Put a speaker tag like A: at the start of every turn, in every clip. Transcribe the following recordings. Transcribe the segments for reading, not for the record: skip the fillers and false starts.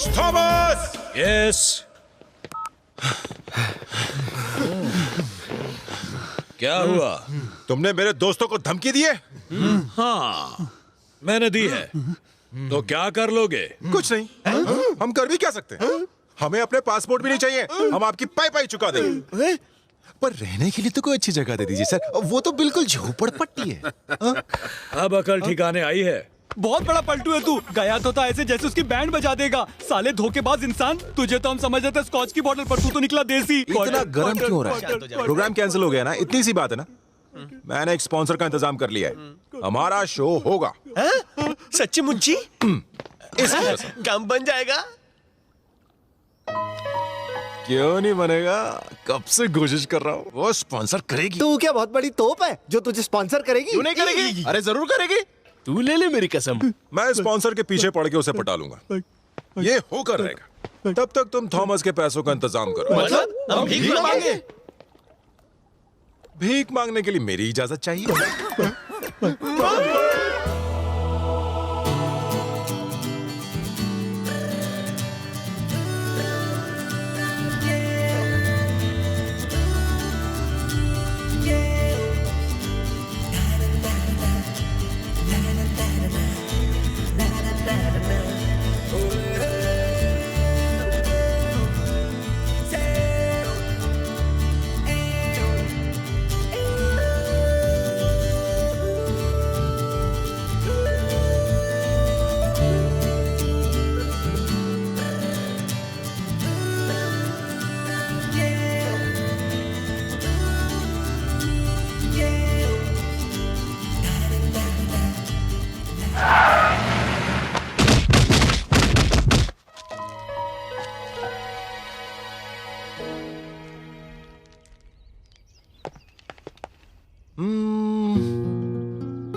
A: Mister Thomas.
B: Yes. क्या हुआ?
A: तुमने मेरे दोस्तों को धमकी दी है?
B: हाँ, मैंने दी है। तो क्या कर लोगे?
A: कुछ नहीं। हम कर भी क्या सकते हैं? हमें अपने पासपोर्ट भी नहीं चाहिए। हम आपकी पाई पाई चुका देंगे।
C: पर रहने के लिए तो कोई अच्छी जगह दे दीजिए सर। वो तो बिल्कुल झोपड़पट्टी है।
B: अब अकल ठिकाने आई है।
D: बहुत बड़ा पलटू है तू। गया तो था ऐसे जैसे उसकी बैंड बजा देगा। साले धोखेबाज इंसान। तुझे तो हम समझ रहे थे स्कॉच की बोतल, पर तू तो निकला देसी।
C: इतना गर्म क्यों हो रहा है? प्रोग्राम कैंसिल हो गया ना, इतनी सी बात है ना। मैंने एक स्पॉन्सर का इंतजाम कर लिया है। हमारा शो होगा।
E: सच्ची मुच्ची?
C: इस वजह से
E: काम बन जाएगा।
C: क्यों नहीं बनेगा? कब से कोशिश कर रहा हूँ। वो स्पॉन्सर करेगी।
F: तू क्या बहुत बड़ी तोप है जो तुझे स्पॉन्सर करेगी?
C: क्यों नहीं करेगी? अरे जरूर करेगी।
E: तू ले ले मेरी कसम।
A: मैं स्पॉन्सर के पीछे पड़ के उसे पटा लूंगा। ये होकर रहेगा। तब तक तुम थॉमस के पैसों का इंतजाम करो।
E: मतलब हम भीख मांगे?
A: भीख मांगने के लिए मेरी इजाजत चाहिए।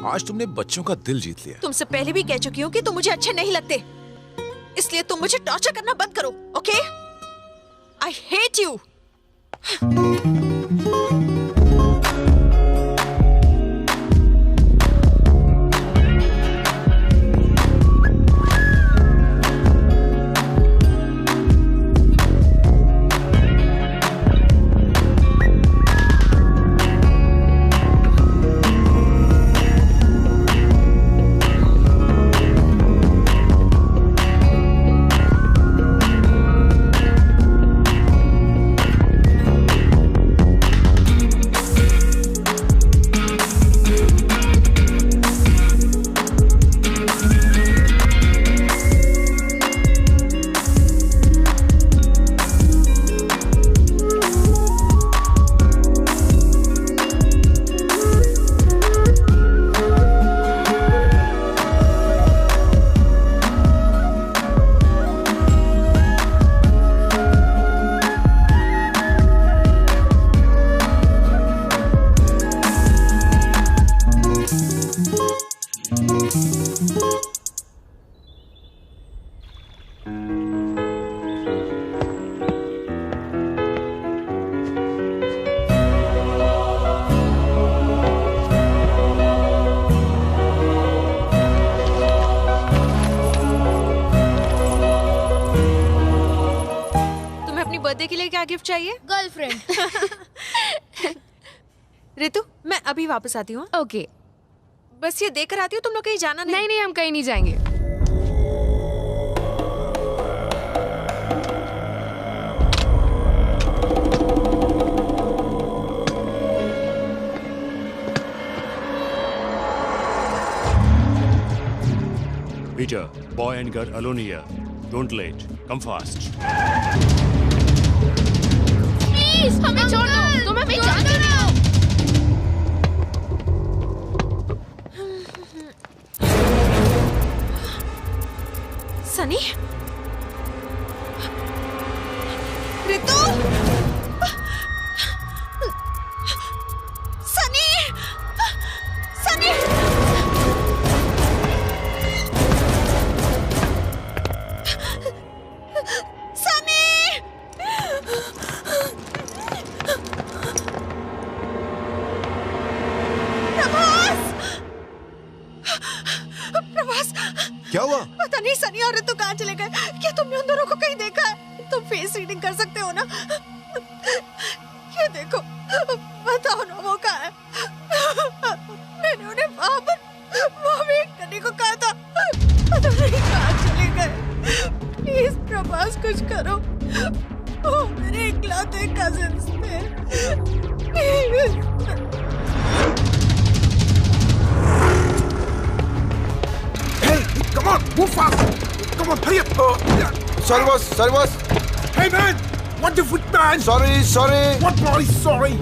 C: आज तुमने बच्चों का दिल जीत लिया।
G: तुमसे पहले भी कह चुकी हूँ कि तुम मुझे अच्छे नहीं लगते, इसलिए तुम मुझे टॉर्चर करना बंद करो, okay? I hate you. Birthday के लिए क्या गिफ्ट चाहिए?
H: गर्लफ्रेंड।
G: रितु, मैं अभी वापस आती हूँ।
H: ओके।
G: बस ये देकर आती हूँ, तुम लोग कहीं जाना नहीं।
H: नहीं नहीं, हम कहीं नहीं जाएंगे।
I: Peter, boy and girl alone here. Don't late. Come fast.
H: Please हमें छोड़ दो, तुम हमें जाने दो।
G: सनी, रितु, सनी, सनी, सनी, प्रभास, प्रभास,
C: क्या हुआ?
G: पता नहीं सनी और ऋतु कहाँ चले गए। क्या तुमने उन दोनों को कहीं देखा है? तुम फेस रीडिंग कर सकते हो ना? ये देखो, बताओ ना वो कहाँ है? मैंने उन्हें वहाँ वेट करने को कहा था। पता नहीं कहाँ चले गए। प्लीज प्रभास कुछ करो, वो मेरे इकलौते कजिन्स थे। Please.
J: Hey, come on, move fast! Come on, hurry up! Sorry, boss. Sorry, boss. Hey, man! What the foot, man? Sorry, sorry. What, boy? Sorry.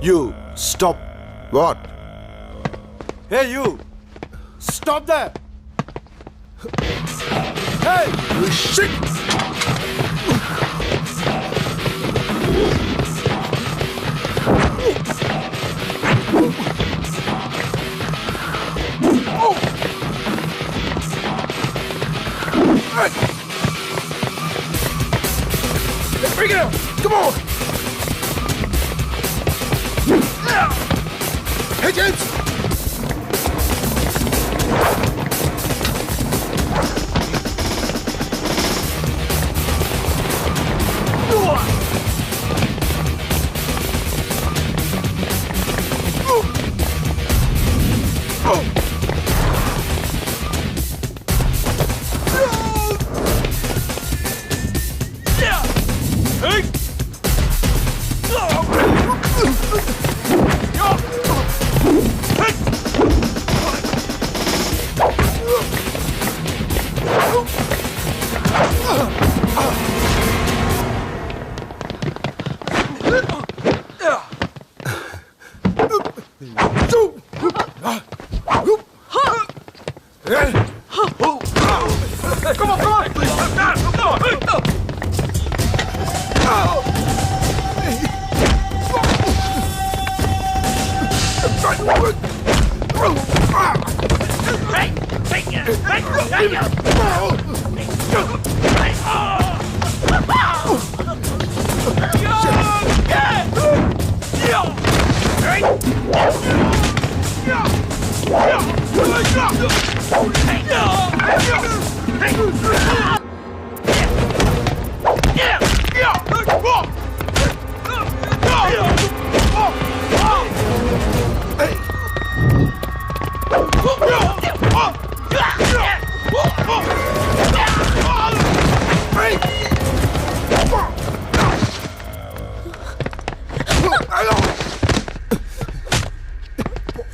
J: You stop. What? Hey, you! Stop there! Hey! Shit! Bring it up! Come on! Hey, gents!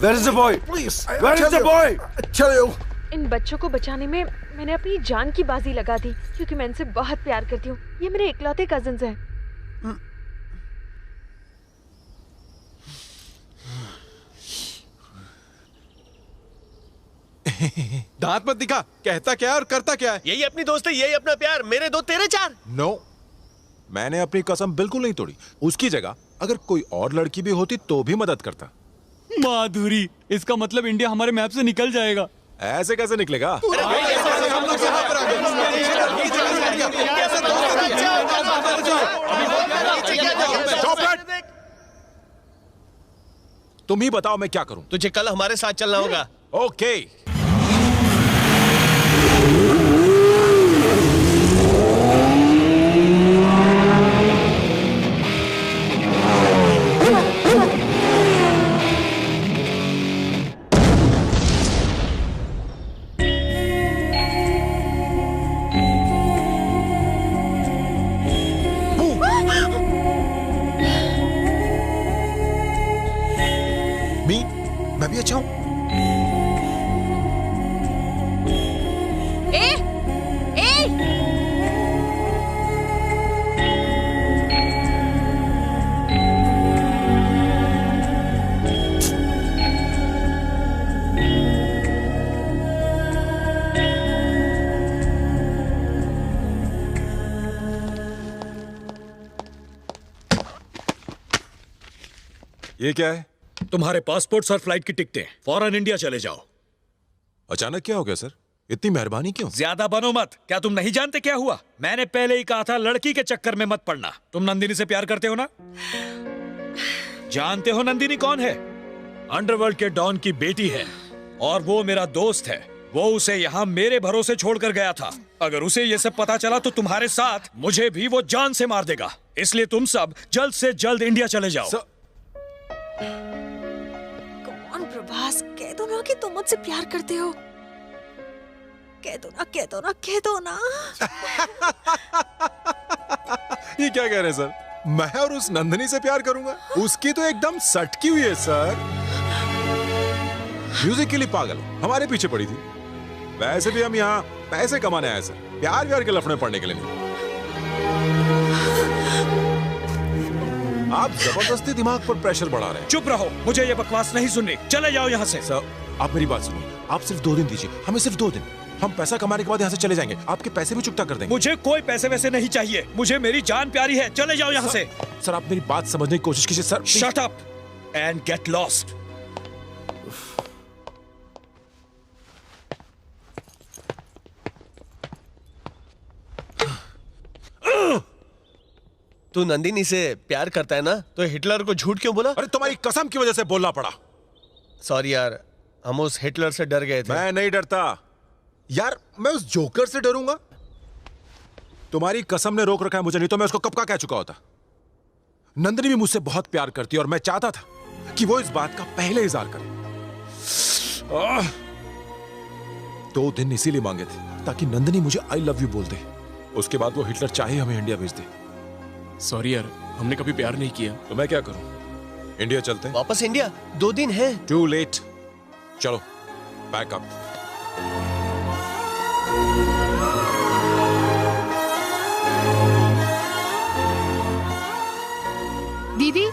J: Where is the boy? Please. Where is the boy? Tell you.
H: इन बच्चों को बचाने में मैंने अपनी जान की बाजी लगा दी क्योंकि मैं इनसे बहुत प्यार करती हूँ। ये मेरे इकलौते कजिन्स हैं।
K: दांत मत दिखा, कहता क्या है और करता क्या है।
E: यही अपनी दोस्त है, यही अपना प्यार। मेरे दो तेरे चार।
C: नो, मैंने अपनी कसम बिल्कुल नहीं तोड़ी। उसकी जगह अगर कोई और लड़की भी होती तो भी मदद करता।
D: माधुरी, इसका मतलब इंडिया हमारे मैप से निकल जाएगा।
C: ऐसे कैसे निकलेगा?
K: हम लोग यहाँ पर आ गए।
C: तुम ही बताओ मैं क्या करूं?
E: तुझे कल हमारे साथ चलना होगा।
C: ओके।
J: मैं भी अच्छा हूं।
C: ये क्या है?
B: तुम्हारे पासपोर्ट्स और फ्लाइट की टिकटें। फौरन इंडिया चले जाओ।
C: अचानक क्या हो गया सर? इतनी मेहरबानी क्यों?
B: ज्यादा बनो मत। क्या तुम नहीं जानते क्या हुआ? मैंने पहले ही कहा था लड़की के चक्कर में मत पड़ना। तुम नंदिनी से प्यार करते हो ना? जानते हो नंदिनी कौन है? अंडरवर्ल्ड के डॉन की बेटी है और वो मेरा दोस्त है। वो उसे यहाँ मेरे भरोसे छोड़कर गया था। अगर उसे ये सब पता चला तो तुम्हारे साथ मुझे भी वो जान से मार देगा। इसलिए तुम सब जल्द से जल्द इंडिया चले जाओ।
G: कौन प्रभास, कह दो ना कि तुम मुझसे प्यार करते हो। कह दो ना, कह दो ना, कह दो ना।
C: ये क्या कह रहे हैं सर? मैं और उस नंदिनी से प्यार करूंगा? उसकी तो एकदम सटकी हुई है सर। म्यूजिक के लिए पागल, हमारे पीछे पड़ी थी। वैसे भी हम यहाँ पैसे कमाने आए सर, प्यार व्यार के लफड़े पड़ने के लिए नहीं। आप जबरदस्ती दिमाग पर प्रेशर बढ़ा रहे हैं।
B: चुप रहो, मुझे ये बकवास नहीं सुननी। चले जाओ यहाँ से।
C: सर आप मेरी बात सुनिए, आप सिर्फ 2 दिन दीजिए हमें, सिर्फ 2 दिन। हम पैसा कमाने के बाद यहाँ से चले जाएंगे, आपके पैसे भी चुकता कर देंगे।
B: मुझे कोई पैसे वैसे नहीं चाहिए, मुझे मेरी जान प्यारी है। चले जाओ यहाँ से।
C: सर आप मेरी बात समझने की कोशिश कीजिए sir.
B: Shut up and get lost.
E: तू नंदिनी से प्यार करता है ना, तो हिटलर को झूठ क्यों बोला?
C: अरे तुम्हारी कसम की वजह से बोलना पड़ा।
E: सॉरी यार, हम उस हिटलर से डर गए थे।
C: मैं नहीं डरता यार, मैं उस जोकर से डरूंगा? तुम्हारी कसम ने रोक रखा है मुझे, नहीं तो मैं उसको कब का कह चुका होता। नंदिनी भी मुझसे बहुत प्यार करती है और मैं चाहता था कि वो इस बात का पहले इजहार करे। 2 दिन इसीलिए मांगे थे ताकि नंदिनी मुझे आई लव यू बोल दे। उसके बाद वो हिटलर चाहे हमें इंडिया भेज दे।
K: सॉरी यार, हमने कभी प्यार नहीं किया।
C: तो मैं क्या करूं? इंडिया चलते हैं?
E: वापस इंडिया? 2 दिन है।
C: Too late. चलो पैक अप।
H: दीदी